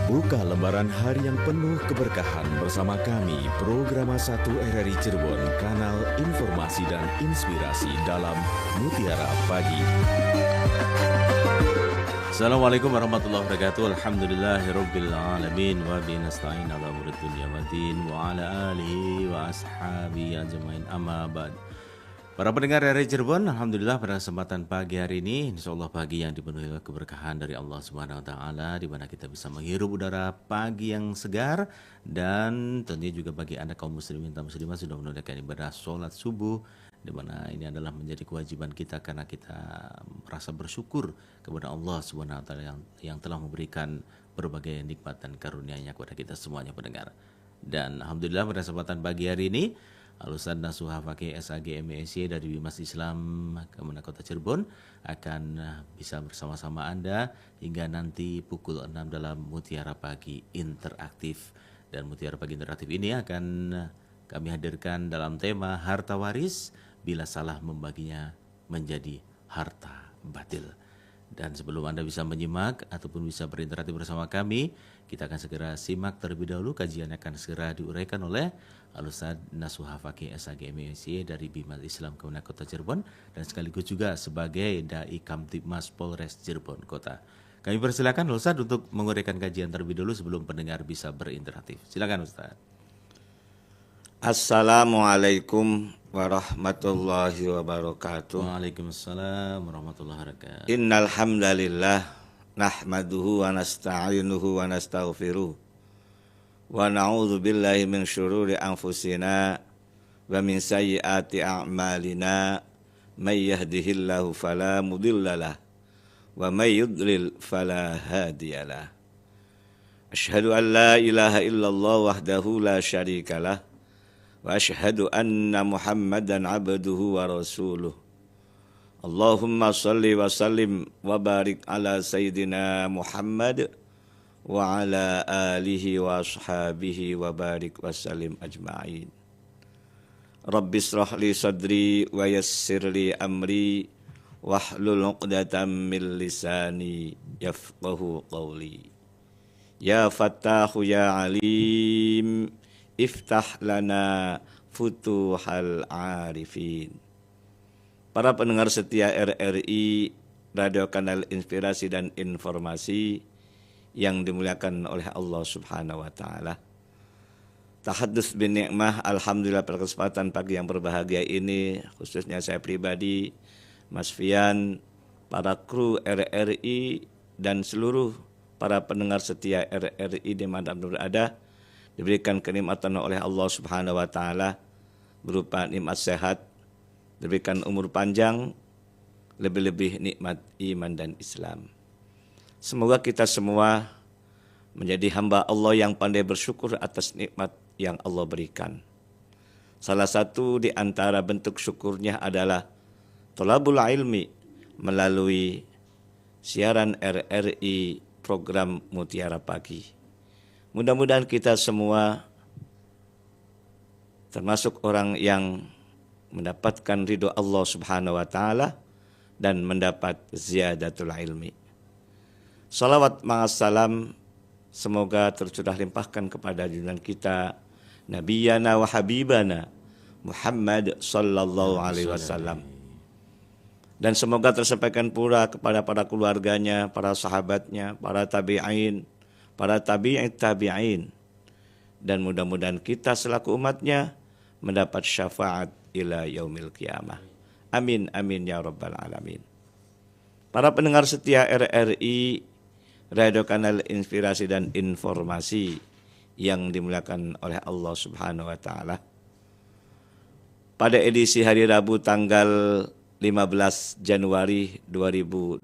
Buka lembaran hari yang penuh keberkahan bersama kami, Programa 1 RRI Cirebon, kanal informasi dan inspirasi dalam Mutiara Pagi. Assalamualaikum warahmatullahi wabarakatuh. Alhamdulillahirabbil alamin wa bihi nasta'in ala umuri dunya waddin wa ala alihi wa ashabihi ajmain, amma ba'd. Para pendengar RRI Cirebon, alhamdulillah pada kesempatan pagi hari ini, insyaallah pagi yang dipenuhi keberkahan dari Allah Subhanahu wa taala, di mana kita bisa menghirup udara pagi yang segar, dan tentunya juga bagi Anda kaum muslimin dan muslimat sudah menunaikan ibadah sholat subuh, di mana ini adalah menjadi kewajiban kita karena kita merasa bersyukur kepada Allah Subhanahu wa taala yang telah memberikan berbagai nikmat dan karunia-Nya kepada kita semuanya pendengar. Dan alhamdulillah pada kesempatan pagi hari ini Al-Ustaz Nasuha Fakih SAG MESY dari Bimas Islam Kemenak Kota Cirebon akan bisa bersama-sama Anda hingga nanti pukul 6 dalam Mutiara Pagi Interaktif. Dan Mutiara Pagi Interaktif ini akan kami hadirkan dalam tema harta waris bila salah membaginya menjadi harta batil. Dan sebelum Anda bisa menyimak ataupun bisa berinteraksi bersama kami, kita akan segera simak terlebih dahulu kajian yang akan segera diuraikan oleh Al-Ustaz Nasuha Fakih SAG MESY dari Bimas Islam Kemenak Kota Cirebon dan sekaligus juga sebagai Dai Kamtibmas Polres Cirebon Kota. Kami persilakan Ustaz untuk menguraikan kajian terlebih dahulu sebelum pendengar bisa berinteraktif. Silakan Ustaz. Assalamualaikum warahmatullahi wabarakatuh. Waalaikumsalam warahmatullahi wabarakatuh. Innal hamdalillah nahmaduhu wa nasta'inuhu wa nastaghfiruh wa na'udzu billahi min syururi anfusina wa min sayyiati a'malina may yahdihillahu fala mudhillalah wa may yudlil fala hadiyalah. Asyhadu an la ilaha illallah wahdahu la syarikalah wa asyhadu anna Muhammadan abduhu wa rasuluh. Allahumma salli wa sallim wa barik ala sayyidina Muhammad wa ala alihi wa ashabihi wa barik wa sallim ajma'in. Rabbi israh li sadri wa yassir li amri wahlul 'uqdatam min lisani yafqahu qawli. Ya Fattahu ya Alim, iftah lana futuhal arifin. Para pendengar setia RRI, Radio Kanal Inspirasi dan Informasi yang dimuliakan oleh Allah Subhanahu wa taala. Tahaddus bin ni'mah, alhamdulillah pada kesempatan pagi yang berbahagia ini, khususnya saya pribadi, Mas Fian, para kru RRI dan seluruh para pendengar setia RRI di mana berada, diberikan kenikmatan oleh Allah Subhanahu wa taala berupa nikmat sehat, diberikan umur panjang, lebih-lebih nikmat iman dan Islam. Semoga kita semua menjadi hamba Allah yang pandai bersyukur atas nikmat yang Allah berikan. Salah satu di antara bentuk syukurnya adalah thalabul ilmi melalui siaran RRI program Mutiara Pagi. Mudah-mudahan kita semua termasuk orang yang mendapatkan ridho Allah Subhanahu wa taala dan mendapat ziyadatul ilmi. Salawat ma'assalam semoga tercurah limpahkan kepada junjungan kita Nabiyana wa Habibana Muhammad sallallahu alaihi wasallam. Dan semoga tersampaikan pula kepada para keluarganya, para sahabatnya, para tabi'in, para tabi'in, dan mudah-mudahan kita selaku umatnya mendapat syafaat ila yaumil qiyamah. Amin amin ya rabbal alamin. Para pendengar setia RRI, Radio Kanal Inspirasi dan Informasi yang dimuliakan oleh Allah Subhanahu wa taala. Pada edisi hari Rabu tanggal 15 Januari 2025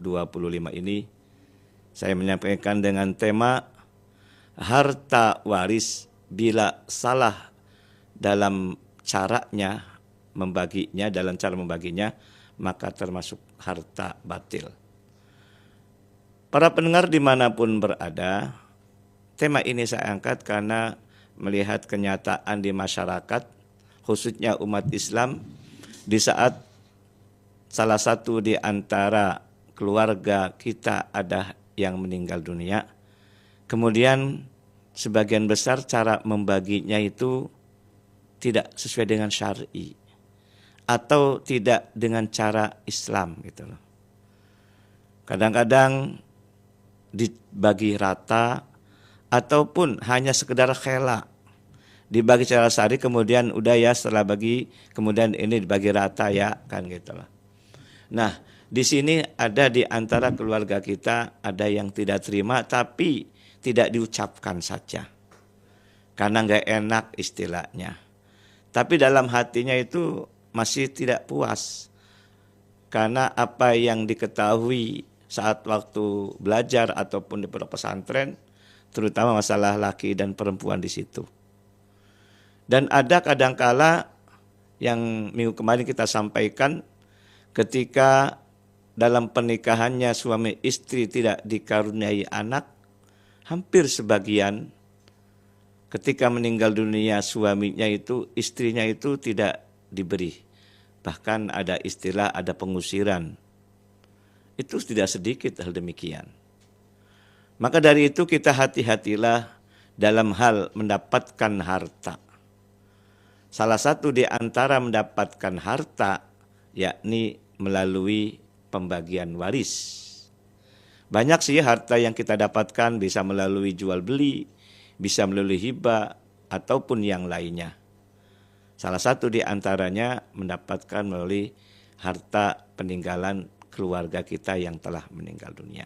ini, saya menyampaikan dengan tema harta waris bila salah dalam caranya membaginya, dalam cara membaginya, maka termasuk harta batil. Para pendengar dimanapun berada, tema ini saya angkat karena melihat kenyataan di masyarakat, khususnya umat Islam, di saat salah satu di antara keluarga kita ada yang meninggal dunia, Kemudian sebagian besar cara membaginya itu tidak sesuai dengan syar'i atau tidak dengan cara Islam gitu loh. Kadang-kadang dibagi rata ataupun hanya sekedar khela. Dibagi secara syar'i kemudian udah ya setelah bagi kemudian ini dibagi rata ya kan gitu loh. Nah, di sini ada di antara keluarga kita ada yang tidak terima tapi tidak diucapkan saja. Karena nggak enak istilahnya. Tapi dalam hatinya itu masih tidak puas. Karena apa yang diketahui saat waktu belajar ataupun di pondok pesantren, terutama masalah laki dan perempuan di situ. Dan ada kadangkala yang minggu kemarin kita sampaikan ketika dalam pernikahannya suami istri tidak dikaruniai anak, hampir sebagian ketika meninggal dunia suaminya itu, istrinya itu tidak diberi. Bahkan ada istilah ada pengusiran. Itu tidak sedikit hal demikian. Maka dari itu kita hati-hatilah dalam hal mendapatkan harta. Salah satu di antara mendapatkan harta yakni melalui pembagian waris. Banyak sih harta yang kita dapatkan bisa melalui jual beli, bisa melalui hibah ataupun yang lainnya. Salah satu di antaranya mendapatkan melalui harta peninggalan keluarga kita yang telah meninggal dunia.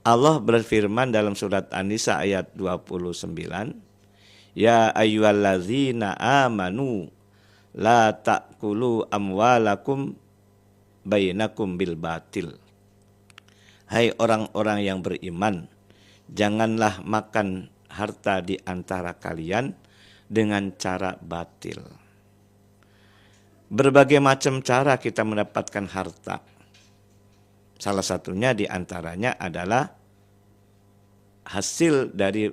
Allah berfirman dalam surat An-Nisa ayat 29, Ya ayyuhallazina amanu la ta'kulu amwalakum bainakum bil batil. Hai orang-orang yang beriman, janganlah makan harta di antara kalian dengan cara batil. Berbagai macam cara kita mendapatkan harta. Salah satunya di antaranya adalah hasil dari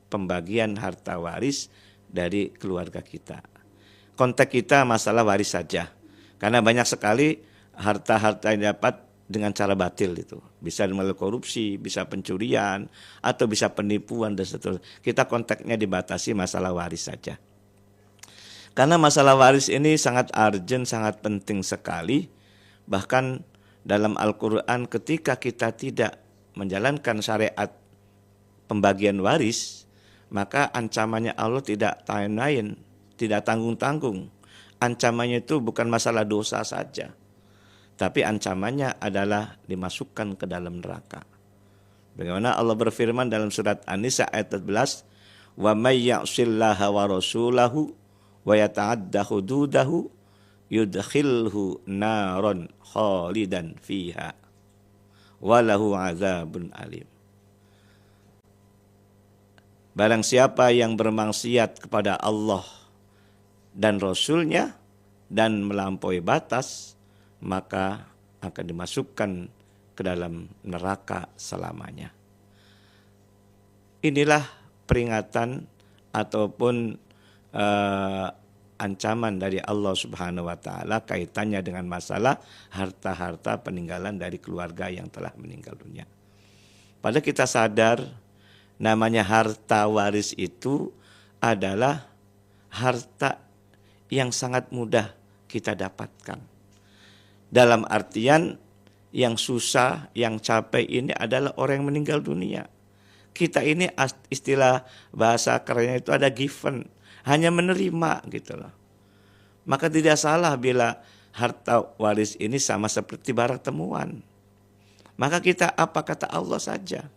pembagian harta waris dari keluarga kita. Konteks kita masalah waris saja. Karena banyak sekali harta-harta yang dapat dengan cara batil itu. Bisa melalui korupsi, bisa pencurian, atau bisa penipuan dan seterusnya. Kita konteksnya dibatasi masalah waris saja. Karena masalah waris ini sangat urgent, sangat penting sekali. Bahkan dalam Al-Quran ketika kita tidak menjalankan syariat pembagian waris, maka ancamannya Allah tidak lain, tidak tanggung-tanggung. Ancamannya itu bukan masalah dosa saja, tapi ancamannya adalah dimasukkan ke dalam neraka. Bagaimana Allah berfirman dalam surat An-Nisa ayat 14, "Wa may ya'sillaha wa rasulahu wa yata'adda hududahu yudkhilhu naron khalidan fiha wa lahu 'adzabun alim." Barang siapa yang bermaksiat kepada Allah dan Rasul-Nya dan melampaui batas, maka akan dimasukkan ke dalam neraka selamanya. Inilah peringatan ataupun ancaman dari Allah Subhanahu wa taala kaitannya dengan masalah harta-harta peninggalan dari keluarga yang telah meninggal dunia. Padahal kita sadar namanya harta waris itu adalah harta yang sangat mudah kita dapatkan. Dalam artian yang susah, yang capek ini adalah orang yang meninggal dunia. Kita ini istilah bahasa kerennya itu ada given, hanya menerima gitu loh. Maka tidak salah bila harta waris ini sama seperti barang temuan. Maka kita apa kata Allah saja.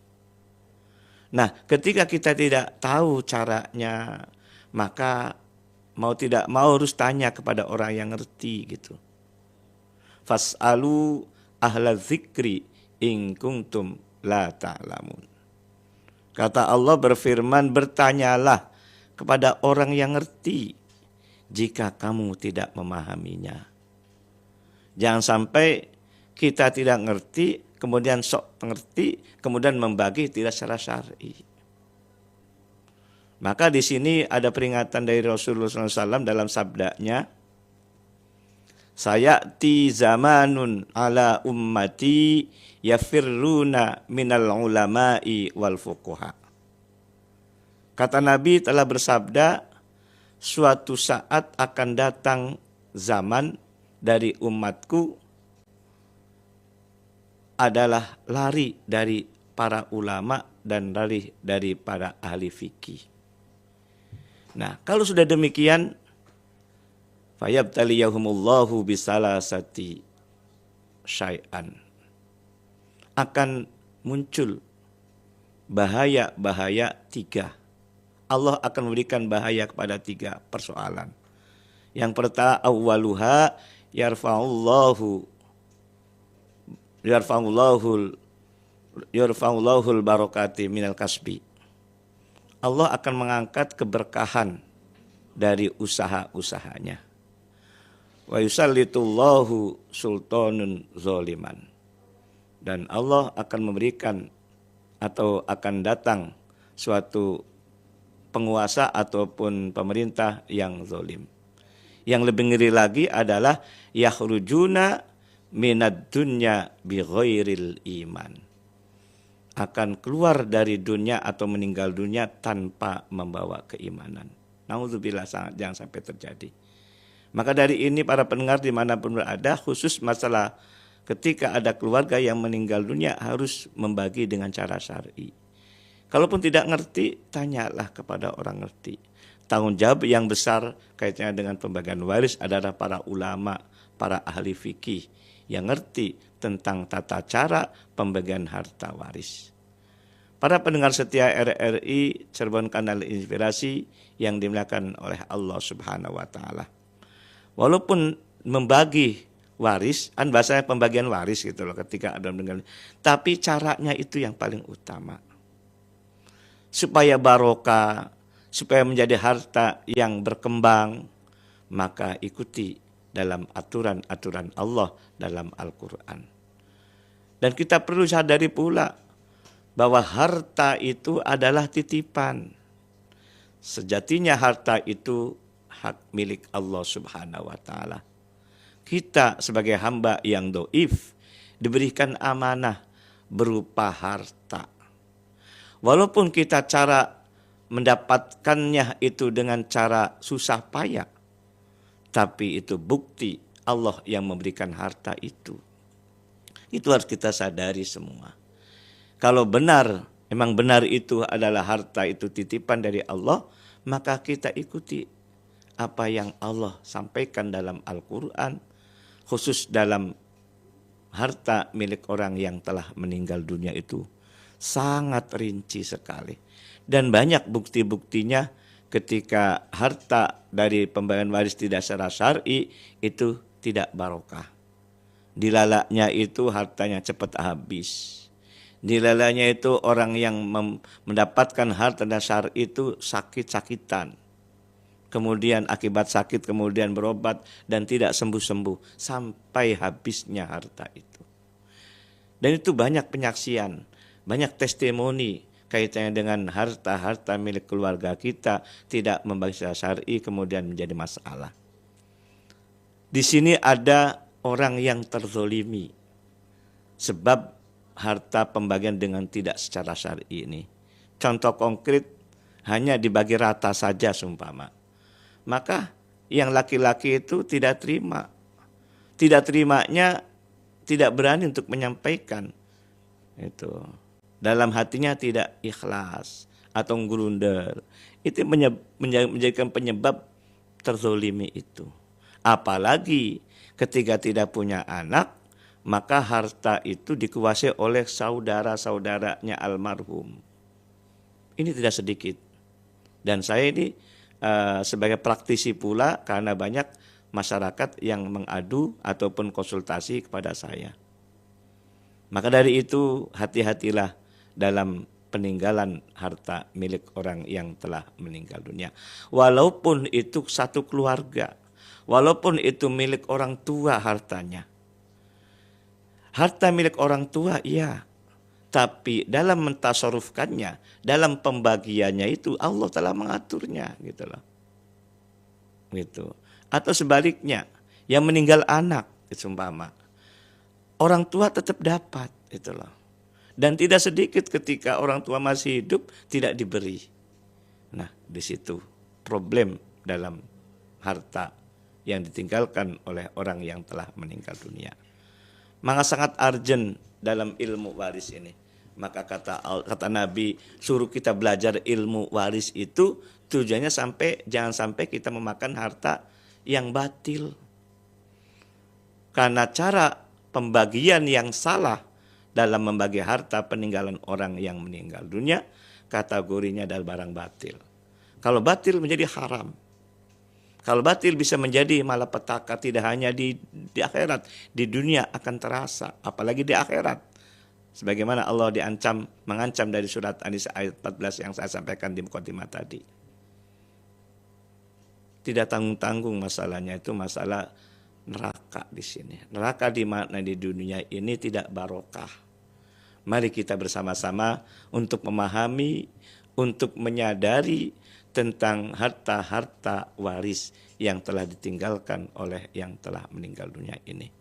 Nah, ketika kita tidak tahu caranya, maka mau tidak mau harus tanya kepada orang yang ngerti gitu. Fas'alu ahla dzikri in kuntum la ta'lamun. Kata Allah berfirman, bertanyalah kepada orang yang ngerti jika kamu tidak memahaminya. Jangan sampai kita tidak ngerti, kemudian sok pengerti, kemudian membagi tidak secara syar'i. Maka di sini ada peringatan dari Rasulullah SAW dalam sabdanya, sayati zamanun ala ummati yafirruna minal ulama'i wal fuqaha. Kata Nabi telah bersabda, suatu saat akan datang zaman dari umatku adalah lari dari para ulama dan lari dari para ahli fikih. Nah, kalau sudah demikian, fayabtaliyahumullahu bisalasati syai'an. Akan muncul bahaya-bahaya 3. Allah akan memberikan bahaya kepada 3 persoalan. Yang pertama, awwaluha yarfa'ullahul barakati minal kasbi. Allah akan mengangkat keberkahan dari usaha-usahanya. Wa yusallitullahu sultanun zaliman. Dan Allah akan memberikan atau akan datang suatu penguasa ataupun pemerintah yang zalim. Yang lebih ngeri lagi adalah yakhrujuna minad dunya bi ghairil iman. Akan keluar dari dunia atau meninggal dunia tanpa membawa keimanan. Nauzubillah, jangan sampai terjadi. Maka dari ini para pendengar dimanapun berada, khusus masalah ketika ada keluarga yang meninggal dunia harus membagi dengan cara syar'i. Kalaupun tidak ngerti, tanyalah kepada orang ngerti. Tanggung jawab yang besar kaitannya dengan pembagian waris adalah para ulama, para ahli fikih yang ngerti tentang tata cara pembagian harta waris. Para pendengar setia RRI Cirebon Kanal Inspirasi yang dimuliakan oleh Allah Subhanahu wa taala. Walaupun membagi waris, kan bahasanya pembagian waris gitu loh ketika ada meninggal. Tapi caranya itu yang paling utama. Supaya barokah, supaya menjadi harta yang berkembang, maka ikuti dalam aturan-aturan Allah dalam Al-Quran. Dan kita perlu sadari pula bahwa harta itu adalah titipan. Sejatinya harta itu hak milik Allah Subhanahu wa taala. Kita sebagai hamba yang doif diberikan amanah berupa harta. Walaupun kita cara mendapatkannya itu dengan cara susah payah, tapi itu bukti Allah yang memberikan harta itu. Itu harus kita sadari semua. Kalau benar, memang benar itu adalah harta itu titipan dari Allah, maka kita ikuti apa yang Allah sampaikan dalam Al-Quran, khusus dalam harta milik orang yang telah meninggal dunia itu sangat rinci sekali. Dan banyak bukti-buktinya ketika harta dari pembagian waris tidak secara syar'i itu tidak barokah. Dilalaknya itu hartanya cepat habis. Dilalaknya itu orang yang mendapatkan harta dan syar'i itu sakit-sakitan. Kemudian akibat sakit kemudian berobat dan tidak sembuh-sembuh sampai habisnya harta itu. Dan itu banyak penyaksian, banyak testimoni kaitannya dengan harta-harta milik keluarga kita tidak membagi secara syar'i kemudian menjadi masalah. Di sini ada orang yang terzolimi sebab harta pembagian dengan tidak secara syar'i ini. Contoh konkret hanya dibagi rata saja seumpama. Maka yang laki-laki itu tidak terima. Tidak terimanya tidak berani untuk menyampaikan. Itu. Dalam hatinya tidak ikhlas atau nggerunder. Itu menjadikan penyebab terzolimi itu. Apalagi ketika tidak punya anak, maka harta itu dikuasai oleh saudara-saudaranya almarhum. Ini tidak sedikit. Dan saya ini sebagai praktisi pula karena banyak masyarakat yang mengadu ataupun konsultasi kepada saya. Maka dari itu hati-hatilah dalam peninggalan harta milik orang yang telah meninggal dunia. Walaupun itu satu keluarga, walaupun itu milik orang tua hartanya. Harta milik orang tua iya, tapi dalam mentasarufkannya, dalam pembagiannya itu Allah telah mengaturnya gitu loh. Gitu. Atau sebaliknya, yang meninggal anak, umpama. Orang tua tetap dapat, itu loh. Dan tidak sedikit ketika orang tua masih hidup tidak diberi. Nah, di situ problem dalam harta yang ditinggalkan oleh orang yang telah meninggal dunia. Maka sangat urgent dalam ilmu waris ini. Maka kata Nabi, suruh kita belajar ilmu waris itu tujuannya jangan sampai kita memakan harta yang batil. Karena cara pembagian yang salah dalam membagi harta peninggalan orang yang meninggal dunia, kategorinya adalah barang batil. Kalau batil menjadi haram. Kalau batil bisa menjadi malapetaka tidak hanya di akhirat, di dunia akan terasa, apalagi di akhirat. Sebagaimana Allah mengancam dari surat An-Nisa ayat 14 yang saya sampaikan di mukadimah tadi. Tidak tanggung-tanggung masalahnya, itu masalah neraka di sini. Neraka di mana di dunia ini tidak barokah. Mari kita bersama-sama untuk memahami, untuk menyadari tentang harta-harta waris yang telah ditinggalkan oleh yang telah meninggal dunia ini.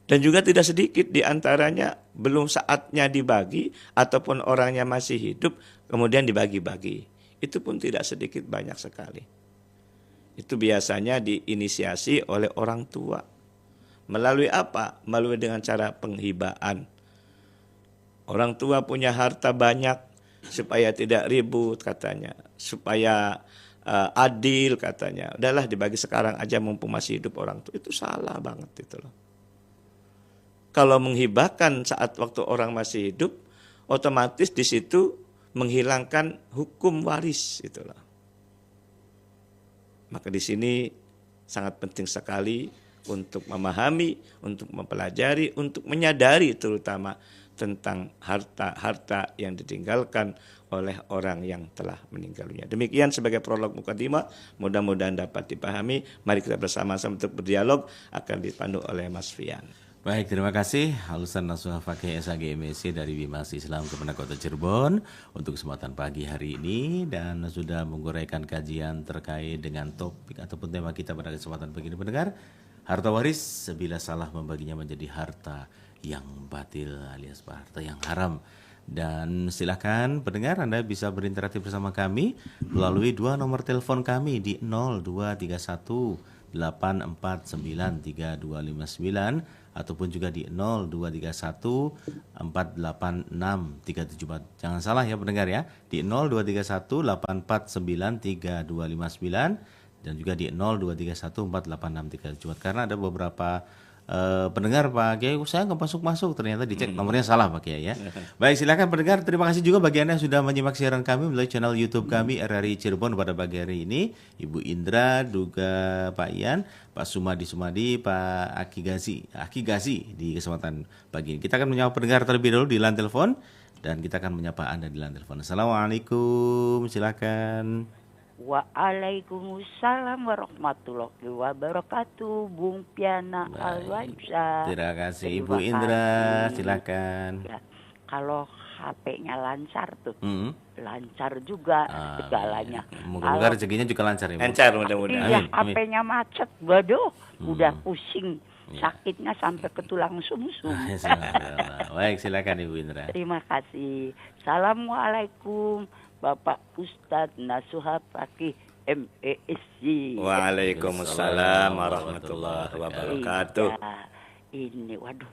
Dan juga tidak sedikit di antaranya belum saatnya dibagi ataupun orangnya masih hidup kemudian dibagi-bagi. Itu pun tidak sedikit, banyak sekali. Itu biasanya diinisiasi oleh orang tua. Melalui apa? Melalui dengan cara penghibaan. Orang tua punya harta banyak supaya tidak ribut katanya, supaya adil katanya. Udahlah dibagi sekarang aja mumpung masih hidup orang tua. Itu salah banget itu loh. Kalau menghibahkan saat waktu orang masih hidup, otomatis di situ menghilangkan hukum waris itu loh. Maka di sini sangat penting sekali untuk memahami, untuk mempelajari, untuk menyadari terutama tentang harta-harta yang ditinggalkan oleh orang yang telah meninggal dunia. Demikian sebagai prolog mukadimah, mudah-mudahan dapat dipahami. Mari kita bersama-sama untuk berdialog, akan dipandu oleh Mas Fian. Baik, terima kasih Halusan Nasuha Fakih SAG MSc dari Bimas Islam Kemenak Kota Cirebon untuk kesempatan pagi hari ini dan sudah menguraikan kajian terkait dengan topik ataupun tema kita pada kesempatan pagi ini pendengar. Harta waris bila salah membaginya menjadi harta yang batil alias harta yang haram. Dan silakan pendengar Anda bisa berinteraksi bersama kami melalui dua nomor telepon kami di 0231 8493259 ataupun juga di 0231 486 374. Jangan salah ya pendengar ya, di 0231 8493259 dan juga di 0231 486 374 karena ada beberapa pendengar Pak Kiai, saya nggak masuk ternyata dicek nomornya salah Pak Kiai ya. Baik, silakan pendengar, terima kasih juga bagi Anda yang sudah menyimak siaran kami melalui channel YouTube kami RRI Cirebon pada pagi hari ini. Ibu Indra, juga Pak Ian, Pak Sumadi, Pak Aki Gazi di kesempatan pagi ini. Kita akan menyapa pendengar terlebih dahulu di line telepon dan kita akan menyapa Anda di line telepon. Assalamualaikum, silakan. Waalaikumsalam warahmatullahi wabarakatuh, Bung Piana Alwansyah. Terima kasih Ibu Indra, silakan. Ya, kalau HP-nya lancar tuh, lancar juga segalanya. Moga-moga rezekinya juga lancar ya. Lancar mudah-mudahan. Iya, HP-nya macet, waduh, udah pusing. Sakitnya sampai ke tulang sumsum. Baik, silakan Ibu Indra. Terima kasih. Assalamualaikum Bapak Ustadz Nasuha Fakih MESC. Waalaikumsalam warahmatullahi wabarakatuh. Iya, ini waduh,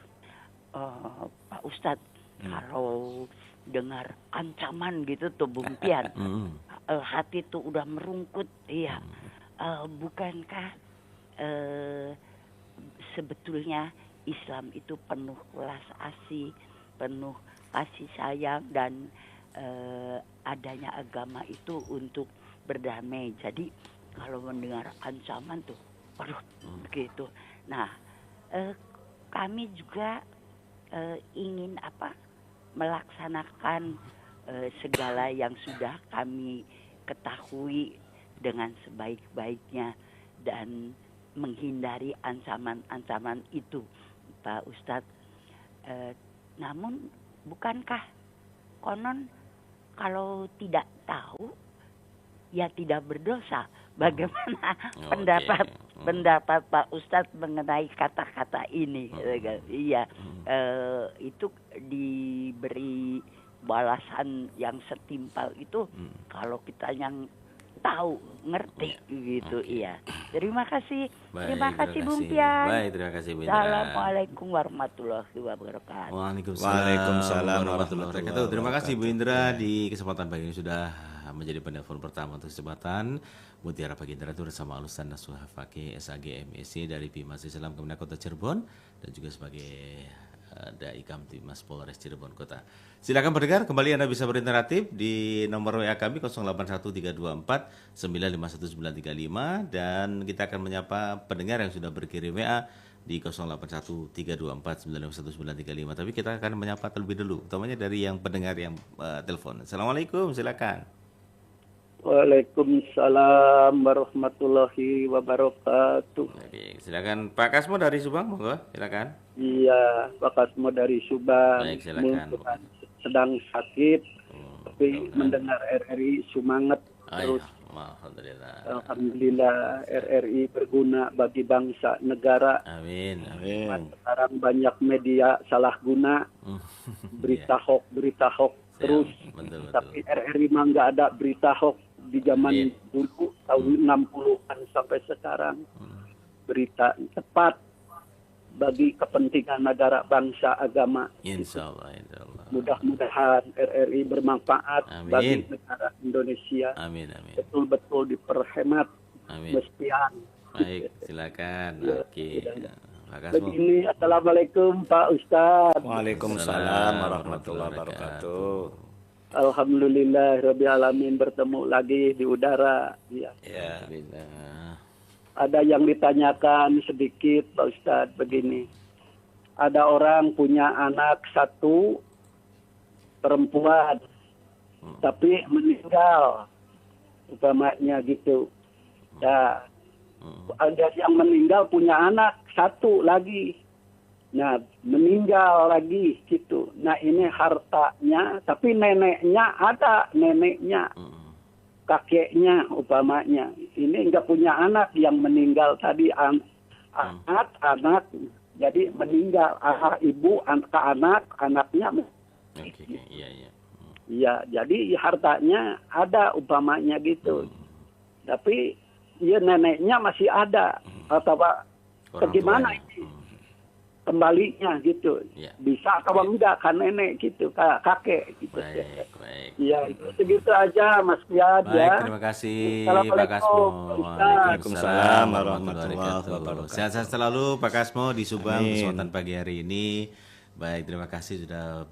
Pak Ustadz, kalau dengar ancaman gitu tuh Bung Pian, hati tuh udah merungkut. Iya, bukankah sebetulnya Islam itu penuh welas asih, penuh kasih sayang dan adanya agama itu untuk berdamai. Jadi kalau mendengar ancaman tuh, waduh, begitu. Nah, kami juga ingin melaksanakan segala yang sudah kami ketahui dengan sebaik-baiknya dan menghindari ancaman-ancaman itu, Pak Ustadz. Namun, bukankah konon kalau tidak tahu, ya tidak berdosa. bagaimana Oke. pendapat Pak Ustadz mengenai kata-kata ini. Iya, itu diberi balasan yang setimpal itu kalau kita yang tahu, ngerti gitu. Oke. Iya. Terima kasih. Baik, Terima kasih Bung Pian. Baik, terima kasih Bu Indra. Assalamualaikum warahmatullahi wabarakatuh. Waalaikumsalam warahmatullahi wabarakatuh. Terima kasih Bu Indra di kesempatan pagi ini sudah menjadi penelpon pertama untuk kesempatan Mutiara Pagi Indra itu bersama Ustaz Nasuha Fakih SAG MSc dari Bimas Islam Kemenak Kota Cirebon dan juga sebagai Dai Kamtibmas Polres Cirebon Kota. Silakan pendengar, kembali Anda bisa berinteraktif di nomor WA kami 081324 951935 dan kita akan menyapa pendengar yang sudah berkirim WA di 081324 951935. Tapi kita akan menyapa terlebih dulu, utamanya dari yang pendengar yang telepon. Assalamualaikum, silakan. Waalaikumsalam warahmatullahi wabarakatuh. Oke, silakan Pak Kasmo dari Subang, monggo, silakan. Iya, Pak Kasmo dari Subang. Baik, silakan. Mungkin sedang sakit, tapi mudah-mudahan. mendengar RRI semangat terus. Alhamdulillah. Alhamdulillah RRI berguna bagi bangsa negara. Amin. Amin. Sekarang banyak media salah guna, berita hoax terus. Betul. Tapi RRI mah nggak ada berita hoax di zaman Amin. dulu tahun 60-an sampai sekarang. Berita tepat bagi kepentingan negara, bangsa, agama. Insya Allah. Mudah-mudahan RRI bermanfaat Amin. bagi negara Indonesia. Amin. Betul-betul diperhemat Amin. mestian. Baik, silakan. Oke. Pak Kasmo. Begini, Assalamualaikum Pak Ustadz. Waalaikumsalam warahmatullahi wabarakatuh. Alhamdulillah Rabbil Alamin, bertemu lagi di udara. Ya. Ya. Alhamdulillah. Ada yang ditanyakan sedikit Pak Ustadz, begini. Ada orang punya anak satu perempuan, tapi meninggal, umpamanya gitu. Ya, ada yang meninggal punya anak satu lagi. Nah, meninggal lagi gitu. Nah, ini hartanya, tapi neneknya ada, neneknya. Kakeknya umpamanya ini nggak punya anak yang meninggal tadi, anak jadi meninggal, ibu ke anaknya Oke, iya. ya, jadi hartanya ada umpamanya gitu, tapi ya neneknya masih ada, atau Orang bagaimana tuanya. ini kembalinya gitu, Ya. bisa atau enggak kan nenek gitu, kakek gitu. Baik. Ya, itu segitu aja Mas Pian ya. Baik, terima kasih Pak Assalamualaikum, Kasmo. Ustaz. Waalaikumsalam warahmatullahi wabarakatuh. Sehat-sehat selalu Pak Kasmo di Subang Amin. kesempatan pagi hari ini. Baik, terima kasih sudah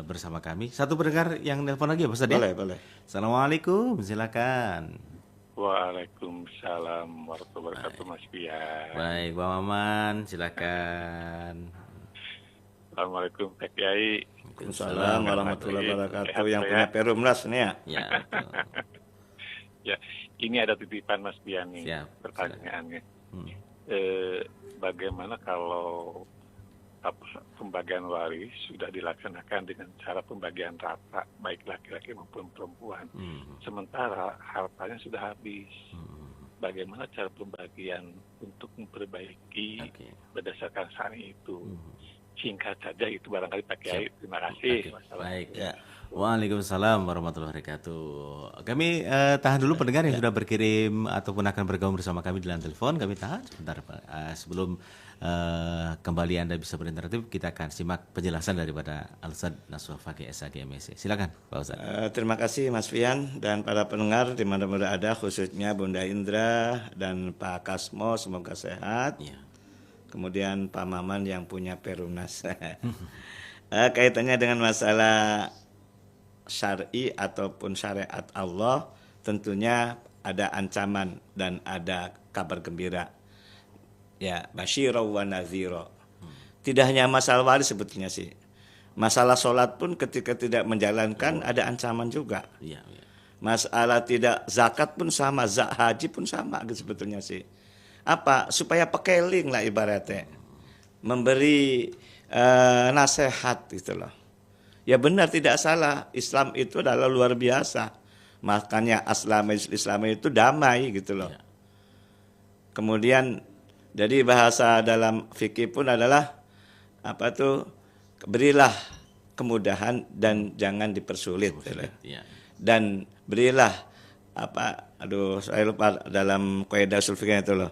bersama kami. Satu pendengar yang nelpon lagi ya Pak Ustadz ya? Boleh. Assalamualaikum, silakan. Waalaikumsalam warahmatullahi wabarakatuh Mas Pian. Baik, Pak Maman, silakan. Assalamualaikum Pak Kiai. Waalaikumsalam warahmatullahi wabarakatuh. Sehat, Yang ya? punya Perumnas nih ya. Ya, betul. Ya, ini ada titipan Mas Pian nih. Siap, Pertanyaannya. Hmm. Bagaimana kalau pembagian waris sudah dilaksanakan dengan cara pembagian rata baik laki-laki maupun perempuan, sementara hartanya sudah habis? Bagaimana cara pembagian untuk memperbaiki Oke. berdasarkan syari itu? Singkat saja itu barangkali Pak Kiai. Terima kasih. Oke, baik. Ya. Waalaikumsalam warahmatullahi wabarakatuh. Kami tahan dulu pendengar yang sudah berkirim ataupun akan bergabung bersama kami di line telepon. Kami tahan sebentar Pak. Sebelum kembali Anda bisa berinteraktif, kita akan simak penjelasan daripada Al-Ustaz Nasuha Fakih SAG MSc. Silakan Pak Ustaz. Terima kasih Mas Fian dan para pendengar di mana-mana ada, khususnya Bunda Indra dan Pak Kasmo, semoga sehat. Ya. Kemudian Pak Maman yang punya Perumnas. Kaitannya dengan masalah syar'i ataupun syariat Allah, tentunya ada ancaman dan ada kabar gembira. Ya, basyira wa nadhira. Tidak hanya masalah waris sebetulnya sih. Masalah sholat pun ketika tidak menjalankan ada ancaman juga. Iya. Masalah tidak zakat pun sama, haji pun sama gitu sebetulnya sih. Apa? Supaya pekeling lah ibaratnya. Memberi nasihat gitu loh. Ya benar, tidak salah. Islam itu adalah luar biasa. Makanya Islam itu damai gitu loh. Ya. Kemudian jadi bahasa dalam fikih pun adalah apa tuh, berilah kemudahan dan jangan dipersulit. Ya. Dan berilah apa, aduh saya lupa dalam kaidah ushul fikih itu loh.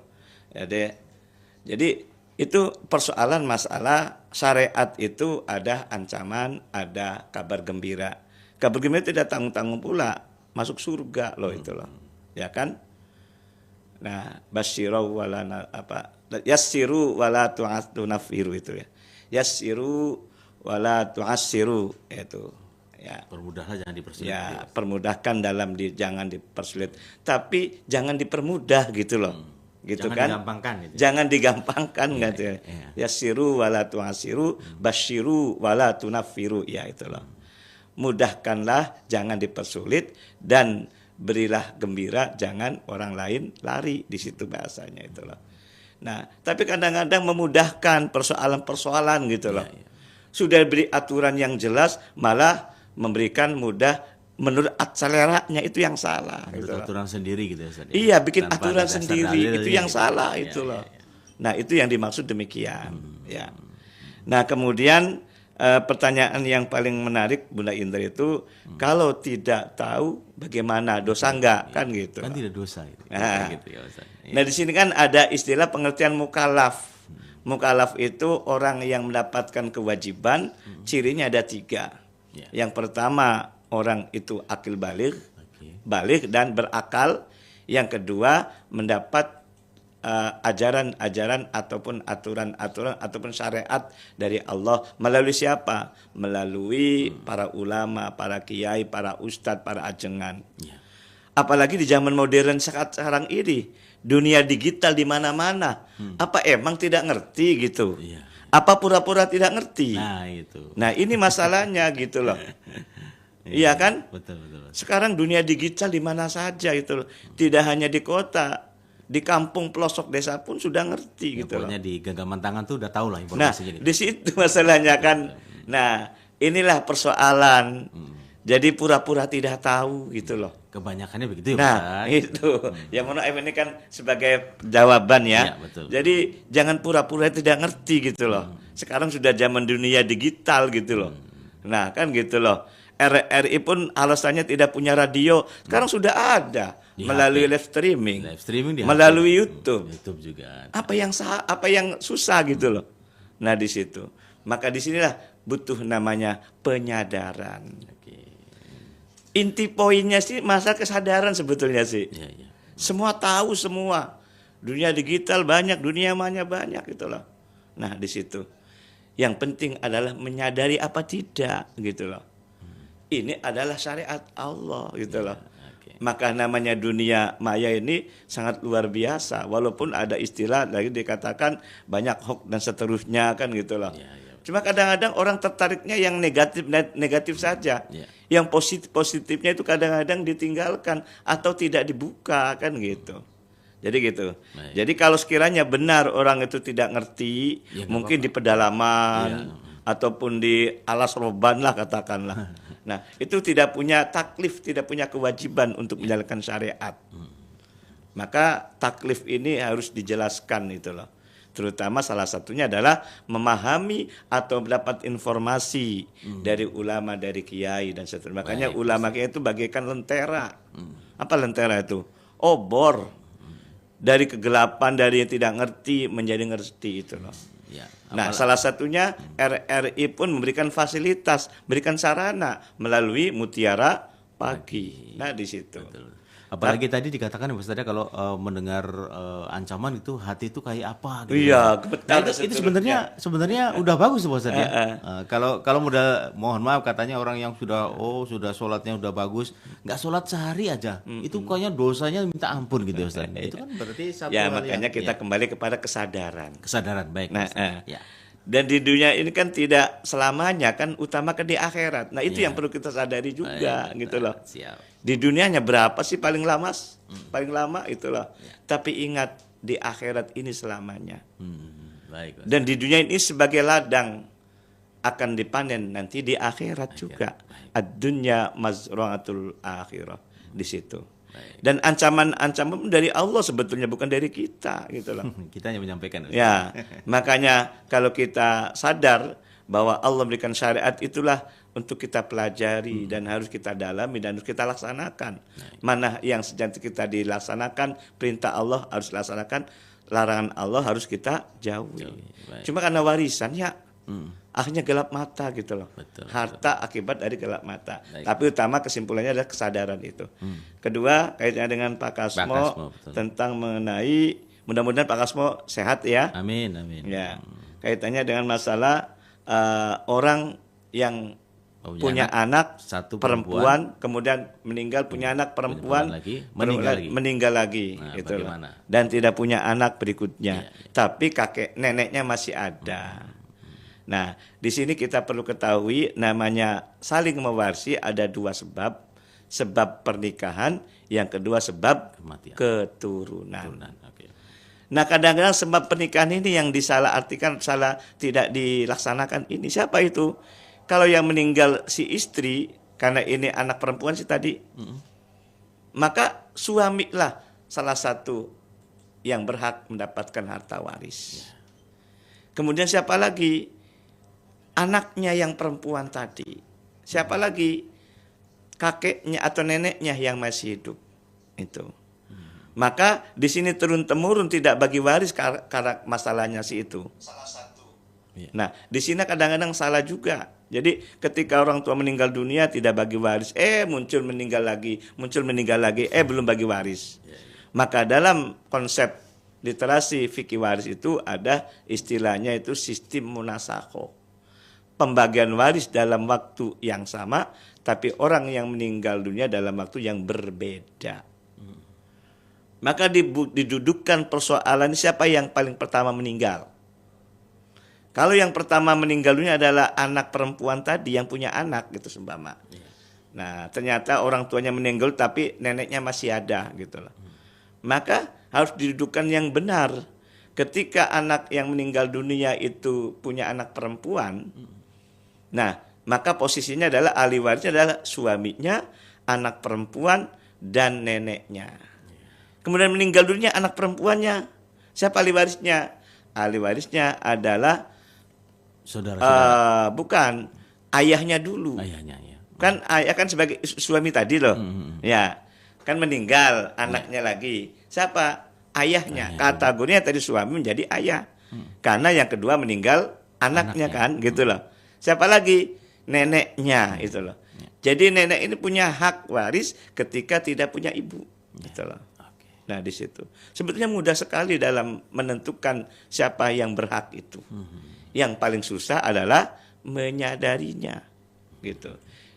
Jadi itu persoalan masalah syariat itu ada ancaman, ada kabar gembira. Kabar gembira tidak tanggung-tanggung pula, masuk surga loh itu loh. Ya kan? Nah, basyiru wala yassiru wala tunafiru itu ya. Yassiru wala tuassiru itu. Ya. Permudahlah, jangan dipersulit. Ya, permudahkan jangan dipersulit. Tapi jangan dipermudah gitu loh. Gitu Jangan kan? digampangkan gitu. Jangan digampangkan gitu ya. Iya. Yassiru wala tuassiru, basyiru wala tunafiru, ya itu loh. Mudahkanlah, jangan dipersulit, dan berilah gembira, jangan orang lain lari, di situ bahasanya itu loh. Nah, tapi kadang-kadang memudahkan persoalan-persoalan gitu loh. Ya. Sudah beri aturan yang jelas, malah memberikan mudah menurut seleranya, itu yang salah. Menurut gitu loh. aturan sendiri gitu ya Ustaz. Iya, bikin Tanpa aturan ada dasar sendiri, dalilnya itu yang gitu. salah Ya, itu ya, loh. ya. Nah, itu yang dimaksud demikian. Ya. Nah, kemudian pertanyaan yang paling menarik Bunda Indra itu, kalau tidak tahu bagaimana, dosa enggak kan gitu. Kan tidak dosa gitu. Nah. Gitu ya Ustaz. Iya. Nah, di sini kan ada istilah pengertian mukallaf. Mukallaf itu orang yang mendapatkan kewajiban, cirinya ada 3. Ya. Yang pertama, orang itu akil baligh, Oke. balik dan berakal. Yang kedua, mendapat ajaran-ajaran ataupun aturan-aturan ataupun syariat dari Allah melalui siapa? Melalui para ulama, para kiai, para ustadz, para ajengan. Ya. Apalagi di zaman modern sekarang ini, dunia digital di mana-mana. Apa emang tidak ngerti gitu? Iya. Apa pura-pura tidak ngerti? Nah, itu. Nah, ini masalahnya gitu loh. Iya kan? Betul, betul. Sekarang dunia digital di mana saja itu loh. Tidak hanya di kota, di kampung pelosok desa pun sudah ngerti Ya, gitu loh. pokoknya di genggaman tangan tuh udah tahu lah Nah, informasinya gitu. di situ masalahnya kan. Nah, inilah persoalan. Jadi pura-pura tidak tahu gitu loh. Kebanyakannya begitu ya Nah, Ustaz. itu. Ya mohon maaf, ini kan sebagai jawaban ya. Iya, betul. Jadi jangan pura-pura tidak ngerti gitu loh. Sekarang sudah zaman dunia digital gitu loh. Nah, kan gitu loh. RRI pun alasannya tidak punya radio, sekarang sudah ada Di melalui HP. live streaming. Live streaming di melalui HP. YouTube. YouTube juga. Apa yang susah gitu loh. Nah, di situ. Maka disinilah butuh namanya penyadaran. Oke. Inti poinnya sih masa kesadaran sebetulnya sih. Ya, ya. Semua tahu semua. Dunia digital banyak, dunia maya banyak gitu loh. Nah, di situ. Yang penting adalah menyadari apa tidak gitu loh. Ini adalah syariat Allah gitu loh. Oke. Maka namanya dunia maya ini sangat luar biasa. Walaupun ada istilah lagi dikatakan banyak hoax dan seterusnya kan gitu loh. Ya, ya. Cuma kadang-kadang orang tertariknya yang negatif saja. Ya. Yang positifnya itu kadang-kadang ditinggalkan atau tidak dibuka kan gitu. Jadi gitu. Baik. Jadi kalau sekiranya benar orang itu tidak ngerti, Ya, nggak mungkin apa-apa. di pedalaman Iya. ataupun di alas roban lah katakanlah. Nah, itu tidak punya taklif, tidak punya kewajiban untuk menjalankan syariat. Maka taklif ini harus dijelaskan itu loh. Terutama salah satunya adalah memahami atau mendapat informasi dari ulama, dari kiai dan seterusnya. Makanya Baik, ulama kiai itu bagaikan lentera. Apa lentera itu? Obor. Dari kegelapan, dari yang tidak ngerti menjadi ngerti itu loh. Ya. Nah, salah satunya RRI pun memberikan fasilitas, memberikan sarana melalui Mutiara Pagi. Nah, di situ. Apalagi tadi dikatakan Pak Ustadz, kalau mendengar ancaman itu hati itu kayak apa gitu. Iya, Nah, betul. itu sebenarnya udah bagus Pak Ustadz ya. Kalau modal, mohon maaf, katanya orang yang sudah sholatnya udah bagus, nggak sholat sehari aja, itu kayaknya dosanya minta ampun gitu Ustadz. Itu kan berarti satu Ya, hal makanya yang, kita ya, kembali kepada kesadaran. kesadaran baik. Nah, Pak Ustadz. Ya. Dan di dunia ini kan tidak selamanya kan, utamakan di akhirat. Nah, itu Ya. yang perlu kita sadari juga Baik, gitu loh. Siap. Di dunianya berapa sih paling lama? Paling lama itulah. Tapi ingat, di akhirat ini selamanya. Baik. Pak. Dan di dunia ini sebagai ladang akan dipanen nanti di akhirat juga. Ad-dunya mazra'atul akhirah. di situ. Dan ancaman-ancaman dari Allah sebetulnya, bukan dari kita gitu loh. Kita hanya menyampaikan. Ya, makanya kalau kita sadar bahwa Allah memberikan syariat, itulah untuk kita pelajari dan harus kita dalami dan harus kita laksanakan. Mana yang sedang kita dilaksanakan, perintah Allah harus laksanakan, larangan Allah harus kita jauhi. Baik. Cuma karena warisan ya akhirnya gelap mata gitu loh. Betul, Harta akibat dari gelap mata. Baik. Tapi utama kesimpulannya adalah kesadaran itu. Kedua, kaitannya dengan Pak Kasmo, betul. tentang mengenai, mudah-mudahan Pak Kasmo sehat ya. Amin, amin. Ya, kaitannya dengan masalah orang yang punya anak satu perempuan, kemudian meninggal, punya anak perempuan, lagi, meninggal lagi Nah, gitu loh. bagaimana? Dan tidak punya anak berikutnya, tapi kakek neneknya masih ada. Nah, di sini kita perlu ketahui namanya saling mewarisi ada dua sebab. Sebab pernikahan, yang kedua sebab Kematian. keturunan. Oke. Nah, kadang-kadang sebab pernikahan ini yang disalah artikan, salah tidak dilaksanakan ini. Siapa itu? Kalau yang meninggal si istri, karena ini anak perempuan sih tadi, maka suamilah salah satu yang berhak mendapatkan harta waris. Kemudian siapa lagi? Anaknya yang perempuan tadi. Siapa lagi? Kakeknya atau neneknya yang masih hidup. Itu. Maka di sini turun-temurun tidak bagi waris karena masalahnya si itu. Salah satu. Nah, di sini kadang-kadang salah juga. Jadi ketika orang tua meninggal dunia tidak bagi waris, muncul meninggal lagi, belum bagi waris. Maka dalam konsep literasi fikih waris itu ada istilahnya itu sistem munasakho. Pembagian waris dalam waktu yang sama, tapi orang yang meninggal dunia dalam waktu yang berbeda. Maka didudukkan persoalan siapa yang paling pertama meninggal. Kalau yang pertama meninggal dunia adalah anak perempuan tadi yang punya anak gitu seumpama. Nah, ternyata orang tuanya meninggal tapi neneknya masih ada gitu loh. Maka harus didudukkan yang benar. Ketika anak yang meninggal dunia itu punya anak perempuan, nah, maka posisinya adalah ahli warisnya adalah suaminya, anak perempuan, dan neneknya. Kemudian meninggal dunia anak perempuannya. Siapa ahli warisnya? Ahli warisnya adalah saudara-saudara. Bukan, ayahnya dulu. Ayahnya ya. Kan ayah kan sebagai suami tadi loh. Ya, kan meninggal anaknya lagi. Siapa? Ayahnya. Kategorinya tadi suami menjadi ayah. Karena yang kedua meninggal anaknya kan, gitu loh. Siapa lagi? Neneknya itu loh. Jadi nenek ini punya hak waris ketika tidak punya ibu. Gitu loh. Nah, di situ. Sebetulnya mudah sekali dalam menentukan siapa yang berhak itu. Yang paling susah adalah menyadarinya. Gitu.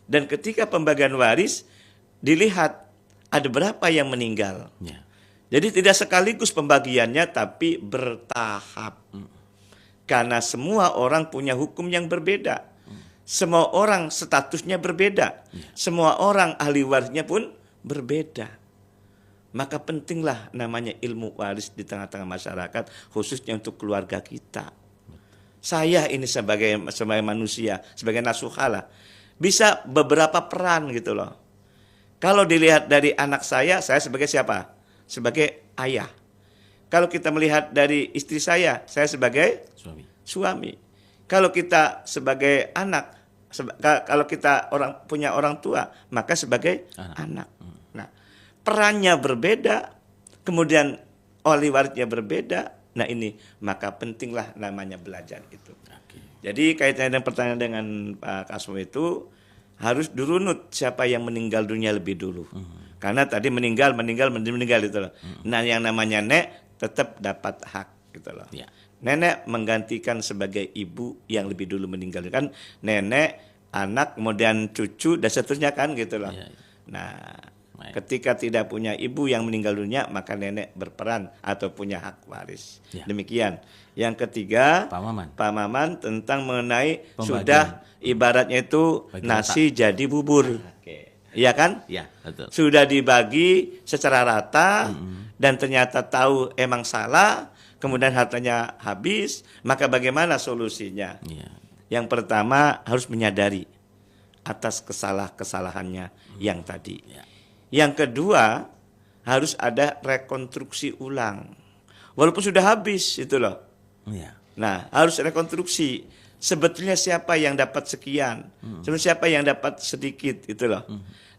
Dan ketika pembagian waris dilihat ada berapa yang meninggal. Jadi tidak sekaligus pembagiannya tapi bertahap. Karena semua orang punya hukum yang berbeda. Semua orang statusnya berbeda. Semua orang ahli warisnya pun berbeda. Maka pentinglah namanya ilmu waris di tengah-tengah masyarakat, khususnya untuk keluarga kita. Saya ini sebagai manusia, sebagai nasuhalah, bisa beberapa peran gitu loh. Kalau dilihat dari anak saya sebagai siapa? Sebagai ayah. Kalau kita melihat dari istri saya sebagai suami. Kalau kita sebagai anak, kalau kita punya orang tua, maka sebagai anak. Nah, perannya berbeda, kemudian ahli warisnya berbeda. Nah ini, maka pentinglah namanya belajar itu. Jadi kaitannya dengan pertanyaan dengan Pak Kasmo itu harus dirunut siapa yang meninggal dunia lebih dulu. Karena tadi meninggal itu loh. Nah yang namanya nenek tetap dapat hak gitu loh. Nenek menggantikan sebagai ibu yang lebih dulu meninggal. Kan nenek, anak, kemudian cucu dan seterusnya kan gitu loh. Nah, ketika tidak punya ibu yang meninggal dunia, maka nenek berperan atau punya hak waris. Demikian. Yang ketiga, Pak Maman tentang mengenai sudah ibaratnya itu nasi jadi bubur. Iya kan? Iya, betul. Sudah dibagi secara rata dan ternyata tahu emang salah, kemudian hartanya habis, maka bagaimana solusinya? Yang pertama harus menyadari atas kesalahannya yang tadi. Yang kedua, harus ada rekonstruksi ulang. Walaupun sudah habis itu loh. Iya. Nah, harus rekonstruksi. Sebetulnya siapa yang dapat sekian? Sebetulnya siapa yang dapat sedikit itu loh.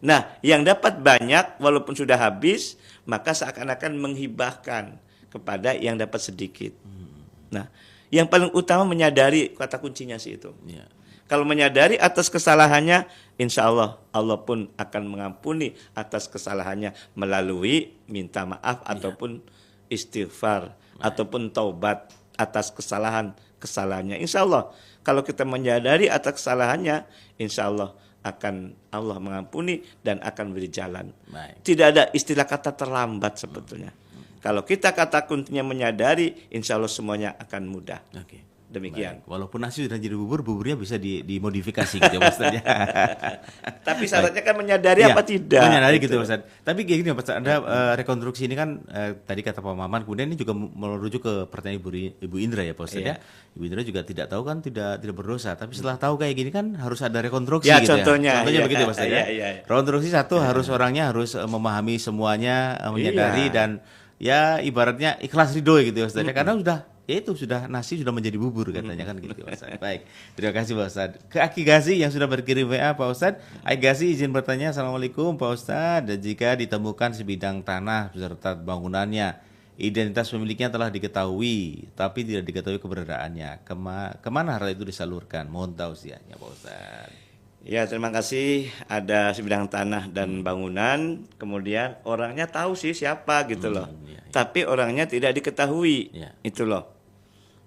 Nah, yang dapat banyak walaupun sudah habis, maka seakan-akan menghibahkan kepada yang dapat sedikit. Nah, yang paling utama menyadari kata kuncinya sih itu. Iya. Kalau menyadari atas kesalahannya, insya Allah Allah pun akan mengampuni atas kesalahannya melalui minta maaf ataupun istighfar ataupun taubat atas kesalahannya. Insya Allah kalau kita menyadari atas kesalahannya, insya Allah akan Allah mengampuni dan akan beri jalan. Baik. Tidak ada istilah kata terlambat sebetulnya. Kalau kita kata kuncinya menyadari, insya Allah semuanya akan mudah. Oke. Demikian. Baik. Walaupun nasi sudah jadi bubur, buburnya bisa dimodifikasi gitu ya Pak Ustadz ya. Tapi syaratnya kan menyadari Iya, apa tidak? menyadari gitu Pak Ustadz. Tapi kayak gini Pak Ustadz, ada rekonstruksi ini kan tadi kata Pak Maman, kemudian ini juga merujuk ke pertanyaan Ibu Indra ya Pak Ustadz ya. Ibu Indra juga tidak tahu kan tidak berdosa, tapi setelah tahu kayak gini kan harus ada rekonstruksi Ya, gitu contohnya, ya. Contohnya ya, begitu Pak Ustadz ya. ya. Rekonstruksi satu harus orangnya harus memahami semuanya, menyadari dan ya ibaratnya ikhlas ridho gitu ya Ustadz ya. Karena sudah nasi sudah menjadi bubur katanya kan gitu Pak Ustadz. Baik, terima kasih Pak Ustadz. Ke Aki Gazi yang sudah berkirim WA Pak Ustadz. Aki Gazi izin bertanya, Assalamualaikum Pak Ustadz. Dan jika ditemukan sebidang tanah beserta bangunannya, identitas pemiliknya telah diketahui, tapi tidak diketahui keberadaannya, kemana harta itu disalurkan? Mohon tausiahnya Pak Ustadz. Ya, terima kasih. Ada sebidang tanah dan bangunan, kemudian orangnya tahu sih siapa gitu loh. Iya. Tapi orangnya tidak diketahui. Iya. Itu loh.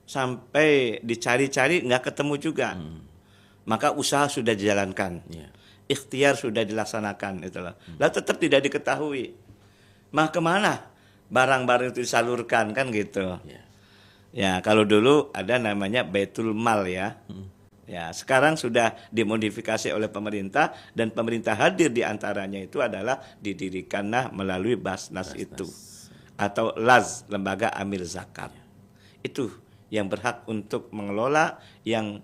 Sampai dicari-cari nggak ketemu juga. Maka usaha sudah dijalankan. Iya. Ikhtiar sudah dilaksanakan itu loh. Lah tetap tidak diketahui. Maka kemana barang-barang itu disalurkan kan gitu. Iya. Ya, kalau dulu ada namanya Baitul Mal ya. Ya, sekarang sudah dimodifikasi oleh pemerintah dan pemerintah hadir di antaranya itu adalah didirikanlah melalui Basnas itu atau LAZ, Lembaga Amil Zakat. Itu yang berhak untuk mengelola, yang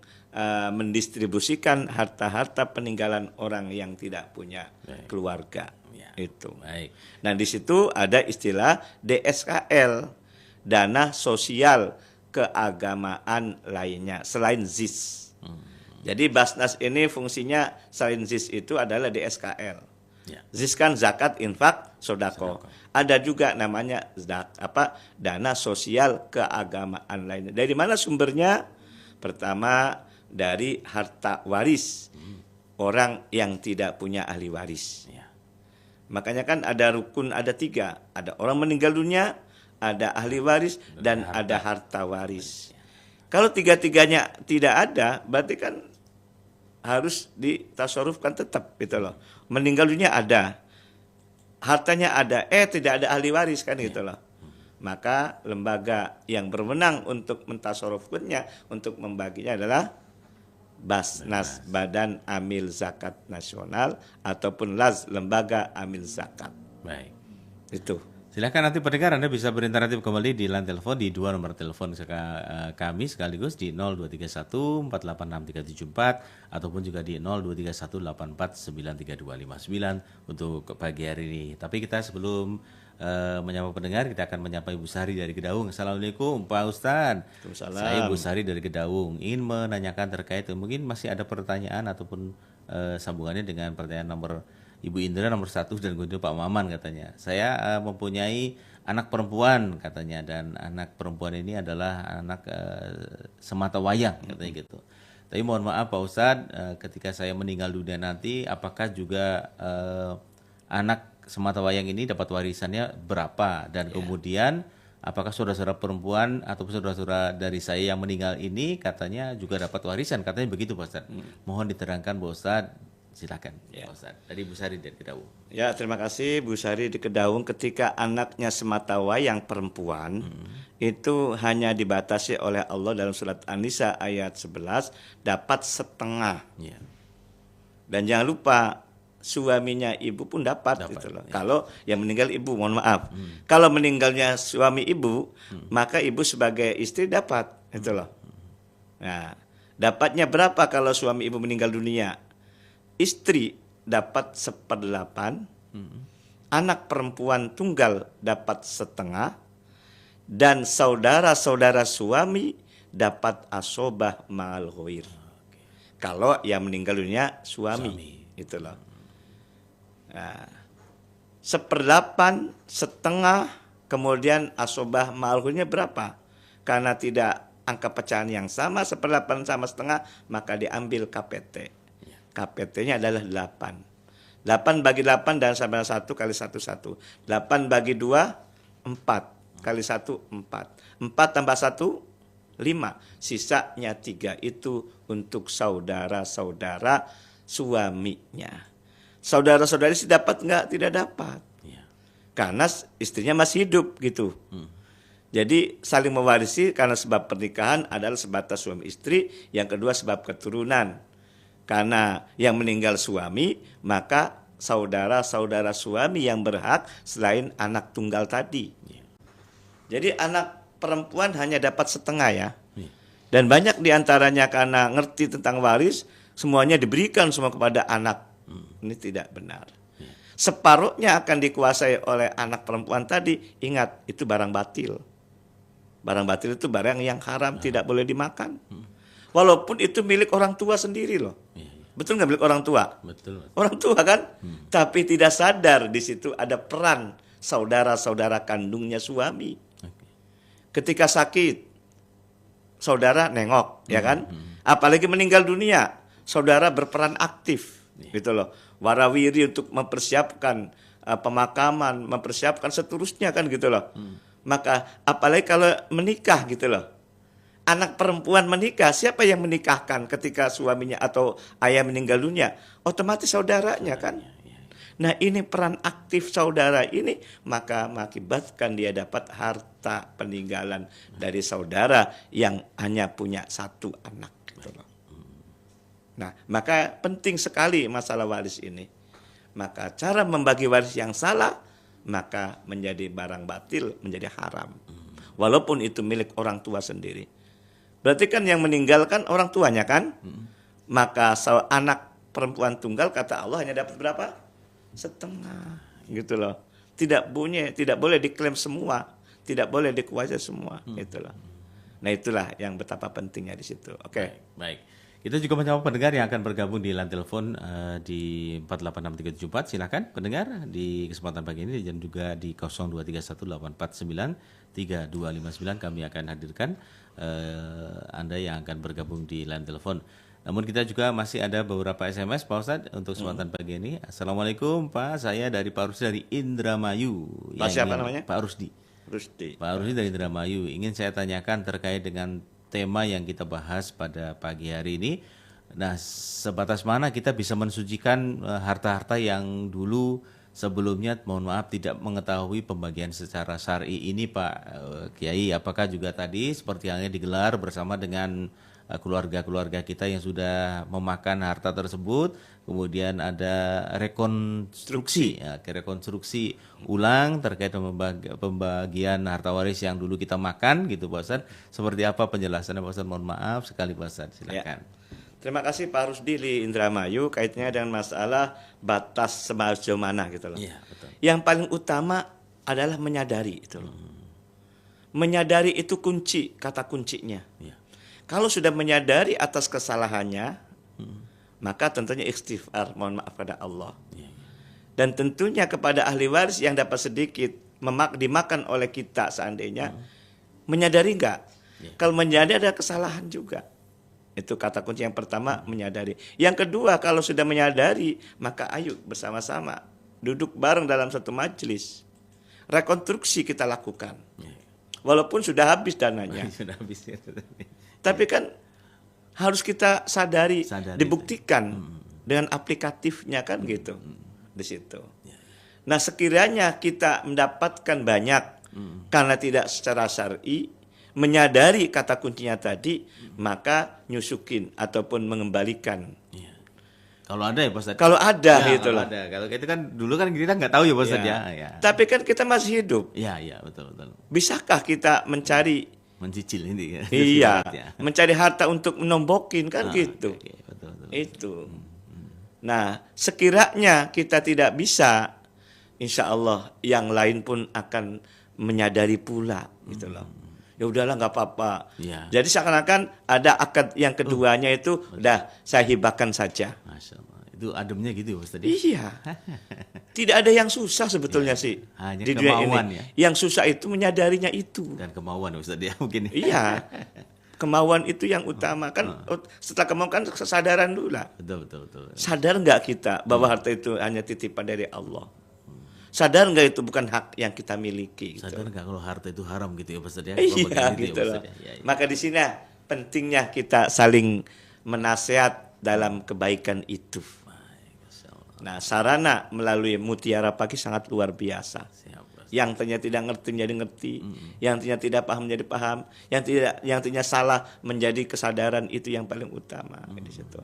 mendistribusikan harta-harta peninggalan orang yang tidak punya keluarga. Ya. Itu. Baik. Nah, di situ ada istilah DSKL, dana sosial keagamaan lainnya selain ZIS. Jadi Basnas ini fungsinya selain ZIS itu adalah DSKL. Ya. ZIS kan zakat, infak, sodako. Ada juga namanya dana sosial keagamaan lainnya. Dari mana sumbernya? Pertama dari harta waris orang yang tidak punya ahli waris. Ya. Makanya kan ada rukun, ada 3. Ada orang meninggal dunia, ada ahli waris, dan ada harta waris. Kalau 3-tiganya tidak ada, berarti kan harus ditasarufkan tetap gitu loh. Meninggal dunia ada, hartanya ada, tidak ada ahli waris kan gitu loh. Maka lembaga yang berwenang untuk mentasarufkannya, untuk membaginya adalah Basnas, Badan Amil Zakat Nasional, ataupun LAZ, Lembaga Amil Zakat. Baik. Itu. Silakan nanti pendengar Anda bisa berinteraktif kembali di line telepon di 2 nomor telepon kami sekaligus di 0231 486 374 ataupun juga di 0231 84932259 untuk pagi hari ini. Tapi kita sebelum menyapa pendengar, kita akan menyapa Ibu Sari dari Kedaung. Assalamualaikum Pak Ustadz. Saya Ibu Sari dari Kedaung, ingin menanyakan terkait mungkin masih ada pertanyaan ataupun sambungannya dengan pertanyaan nomor Ibu Indra nomor 1 dan kemudian Pak Maman katanya. Saya mempunyai anak perempuan katanya, dan anak perempuan ini adalah anak sematawayang katanya gitu. Tapi mohon maaf Pak Ustadz, ketika saya meninggal dunia nanti apakah juga anak sematawayang ini dapat warisannya berapa, dan kemudian apakah saudara-saudara perempuan ataupun saudara-saudara dari saya yang meninggal ini katanya juga dapat warisan, katanya begitu Pak Ustadz. Mohon diterangkan Pak Ustadz. Silakan, Pak Ustadz. Dari Bu Sari dari Kedaung. Ya, terima kasih Bu Sari di Kedaung. Ketika anaknya sematawayang perempuan, itu hanya dibatasi oleh Allah dalam surat An-Nisa ayat 11, dapat setengah. Ya. Dan jangan lupa suaminya ibu pun dapat gitu loh. Ya. Kalau yang meninggal ibu, mohon maaf. Kalau meninggalnya suami ibu, maka ibu sebagai istri dapat gitu loh. Nah, dapatnya berapa kalau suami ibu meninggal dunia? Istri dapat 1/8, anak perempuan tunggal dapat setengah, dan saudara-saudara suami dapat asobah ma'al ghair. Kalau yang meninggal dunia suami. Itu loh. Nah, 1/8, setengah, kemudian asobah ma'al ghairnya berapa? Karena tidak angka pecahan yang sama, 1/8 sama setengah, maka diambil KPT. KPT-nya adalah 8. 8 bagi 8 dan sama 1 kali 1, 1. 8 bagi 2, 4. Kali 1, 4. 4 tambah 1, 5. Sisanya 3. Itu untuk saudara-saudara suaminya. Saudara-saudari sih dapat enggak? Tidak dapat. Karena istrinya masih hidup gitu. Jadi saling mewarisi karena sebab pernikahan adalah sebatas suami istri. Yang kedua sebab keturunan. Karena yang meninggal suami, maka saudara-saudara suami yang berhak selain anak tunggal tadi. Jadi anak perempuan hanya dapat setengah ya. Dan banyak diantaranya karena ngerti tentang waris, semuanya diberikan semua kepada anak. Ini tidak benar. Separuhnya akan dikuasai oleh anak perempuan tadi. Ingat, itu barang batil. Barang batil itu barang yang haram, tidak boleh dimakan. Walaupun itu milik orang tua sendiri loh. Betul nggak milik orang tua? Betul. Orang tua kan? Tapi tidak sadar di situ ada peran saudara-saudara kandungnya suami. Ketika sakit, saudara nengok, ya kan? Apalagi meninggal dunia, saudara berperan aktif, gitu loh. Warawiri untuk mempersiapkan pemakaman, mempersiapkan seterusnya kan gitu loh. Maka apalagi kalau menikah gitu loh. Anak perempuan menikah, siapa yang menikahkan ketika suaminya atau ayah meninggal dunia? Otomatis saudaranya kan. Nah ini peran aktif saudara ini, maka mengakibatkan dia dapat harta peninggalan dari saudara yang hanya punya satu anak. Gitu loh. Nah maka penting sekali masalah waris ini. Maka cara membagi waris yang salah, maka menjadi barang batil, menjadi haram. Walaupun itu milik orang tua sendiri. Berarti kan yang meninggalkan orang tuanya kan? Maka anak perempuan tunggal kata Allah hanya dapat berapa? Setengah. Gitu loh. Tidak boleh diklaim semua, tidak boleh dikuasai semua, gitu loh. Nah, itulah yang betapa pentingnya di situ. Oke. Baik. Kita juga menyapa pendengar yang akan bergabung di line telepon di 4867374. Silakan pendengar di kesempatan pagi ini dan juga di 02318493259 kami akan hadirkan Anda yang akan bergabung di line telepon. Namun kita juga masih ada beberapa SMS Pak Ustadz untuk kesempatan pagi ini. Assalamualaikum Pak, saya dari Pak Rusdi dari Indramayu. Pak siapa namanya? Pak Rusdi. Rusdi. Pak Rusdi dari Indramayu. Ingin saya tanyakan terkait dengan tema yang kita bahas pada pagi hari ini. Nah, sebatas mana kita bisa mensucikan harta-harta yang dulu sebelumnya, mohon maaf, tidak mengetahui pembagian secara syar'i ini Pak Kiai. Apakah juga tadi seperti halnya digelar bersama dengan keluarga-keluarga kita yang sudah memakan harta tersebut, kemudian ada rekonstruksi ulang terkait pembagian harta waris yang dulu kita makan gitu Pak Ustadz. Seperti apa penjelasannya Pak Ustadz? Mohon maaf sekali Pak Ustadz, silakan. Ya. Terima kasih Pak Rusdi di Indramayu kaitannya dengan masalah batas sejauh mana gitu loh. Iya, betul. Yang paling utama adalah menyadari itu loh. Menyadari itu kunci, kata kuncinya. Iya. Kalau sudah menyadari atas kesalahannya, maka tentunya istighfar, mohon maaf pada Allah. Dan tentunya kepada ahli waris yang dapat sedikit dimakan oleh kita seandainya, menyadari enggak? Kalau menyadari ada kesalahan juga. Itu kata kunci yang pertama, menyadari. Yang kedua, kalau sudah menyadari, maka ayo bersama-sama duduk bareng dalam satu majelis. Rekonstruksi kita lakukan. Walaupun sudah habis dananya. Sudah habis ya. Tapi kan harus kita sadari dibuktikan dengan aplikatifnya kan gitu di situ. Nah, sekiranya kita mendapatkan banyak karena tidak secara syar'i, menyadari kata kuncinya tadi, maka nyusukin ataupun mengembalikan. Kalau ada ya Pak Ustadz? Kalau ada gitu kalau loh. ada. Kalau kita kan dulu kan kita nggak tahu ya Pak Ustadz ya. Tapi kan kita masih hidup. Iya, betul. Bisakah kita mencari Mencicil ini ya. Iya, mencari harta untuk menombokin kan gitu. Okay, betul. Itu. Nah, sekiranya kita tidak bisa insya Allah yang lain pun akan menyadari pula gitu loh. Ya udahlah nggak apa-apa. Iya. Jadi seakan-akan ada akad yang keduanya itu udah saya hibahkan saja. Masya Allah. Itu ademnya gitu ya Ustaz. Iya. Tidak ada yang susah sebetulnya sih Hanya di dunia kemauan ini. ya. Yang susah itu menyadarinya itu. Dan kemauan Ustaz ya mungkin. Iya. Kemauan itu yang utama kan. Setelah kemauan kan kesadaran dulu lah. Betul. Sadar nggak kita bahwa harta itu hanya titipan dari Allah? Sadar nggak itu bukan hak yang kita miliki? Gitu. Sadar nggak kalau harta itu haram gitu ya Ustaz ya? Iya Kalau gitu ya, loh. Ustaz, ya. Ya. Maka di sini pentingnya kita saling menasihat dalam kebaikan itu. Masya Allah. Nah, sarana melalui Mutiara Pagi sangat luar biasa. Siap, Ustaz. Yang ternyata tidak ngerti menjadi ngerti, yang ternyata tidak paham menjadi paham, yang ternyata salah menjadi kesadaran, itu yang paling utama di situ.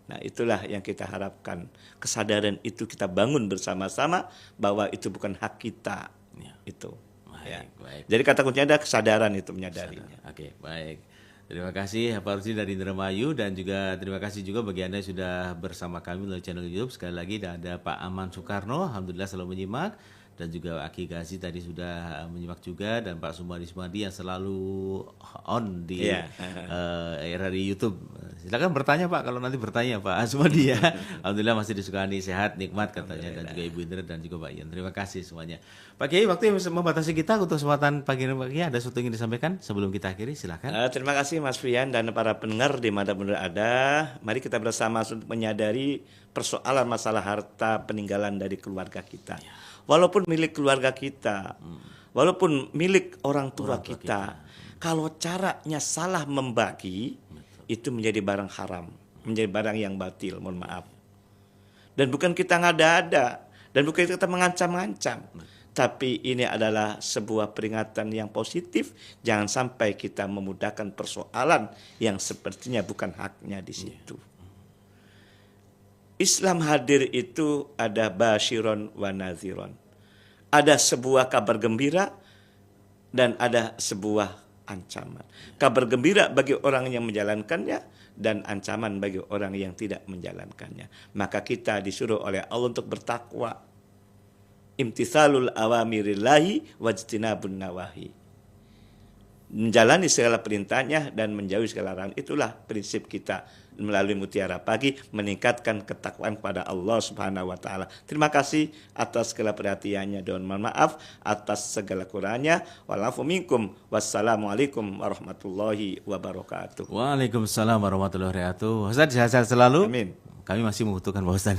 Nah, itulah yang kita harapkan. Kesadaran itu kita bangun bersama-sama bahwa itu bukan hak kita. Ya. Itu. Ya. Baik. Jadi kata kuncinya ada kesadaran itu menyadarinya. Oke, baik. Terima kasih Pak Rusdi dari Indramayu, dan juga terima kasih juga bagi Anda yang sudah bersama kami melalui channel YouTube. Sekali lagi ada Pak Aman Soekarno, alhamdulillah selalu menyimak, dan juga Aki Gazi tadi sudah menyimak juga, dan Pak Sumadi Sumadi yang selalu on di era di YouTube. Silakan bertanya Pak, kalau nanti bertanya Pak Sumadi ya. Alhamdulillah masih disukani, sehat, nikmat katanya, dan juga Ibu Indra dan juga Pak Ian. Terima kasih semuanya. Pak Kiai, waktu yang membatasi kita untuk kesempatan pagi ini Pak Kiai, ada sesuatu yang ingin disampaikan sebelum kita akhiri? Silakan. Terima kasih Mas Fian dan para pendengar di mana pun ada. Mari kita bersama untuk menyadari persoalan masalah harta peninggalan dari keluarga kita. Walaupun milik keluarga kita, walaupun milik orang tua kita, kalau caranya salah membagi, itu menjadi barang haram, menjadi barang yang batil, mohon maaf. Dan bukan kita ngada-ada, dan bukan kita mengancam-ngancam, tapi ini adalah sebuah peringatan yang positif. Jangan sampai kita memudahkan persoalan yang sepertinya bukan haknya di situ. Islam hadir itu ada basyiron wa nadhiron. Ada sebuah kabar gembira dan ada sebuah ancaman. Kabar gembira bagi orang yang menjalankannya dan ancaman bagi orang yang tidak menjalankannya. Maka kita disuruh oleh Allah untuk bertakwa. Imtithalul awamirillahi wajtinabun nawahi. Menjalani segala perintahnya dan menjauhi segala larangan. Itulah prinsip kita melalui Mutiara Pagi, meningkatkan ketakwaan kepada Allah Subhanahu wa taala. Terima kasih atas segala perhatiannya, dan mohon maaf atas segala kurangnya. Walafu minkum. Wassalamualaikum warahmatullahi wabarakatuh. Waalaikumsalam warahmatullahi wabarakatuh. Ustaz, sehat-sehat selalu. Amin. Kami masih membutuhkan Pak Ustaz.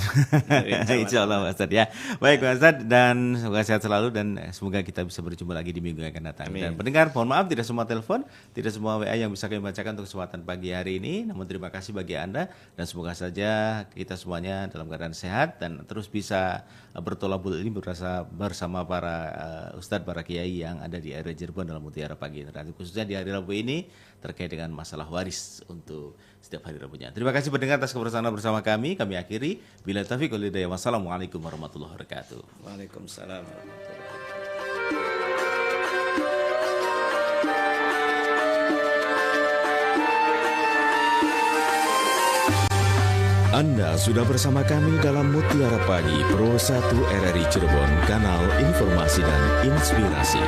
Insya Allah Pak Ustaz ya. Baik Pak Ustaz, dan semoga sehat selalu, dan semoga kita bisa berjumpa lagi di minggu yang akan datang. Amin. Dan pendengar, mohon maaf tidak semua telepon, tidak semua WA yang bisa kami bacakan untuk kesempatan pagi hari ini. Namun terima kasih bagi Anda, dan semoga saja kita semuanya dalam keadaan sehat dan terus bisa bertolabul ini bersama para Ustadz, para Kiai yang ada di area Cirebon dalam Mutiara Pagi. Khususnya di hari Rabu ini terkait dengan masalah waris untuk setiap hari Rabunya. Terima kasih pendengar atas kebersamaan bersama kami. Kami akhiri. Bila taufiq wal hidayah. Wassalamualaikum warahmatullahi wabarakatuh. Waalaikumsalam warahmatullahi wabarakatuh. Anda sudah bersama kami dalam Mutiara Pagi Pro 1 RRI Cirebon, kanal informasi dan inspirasi.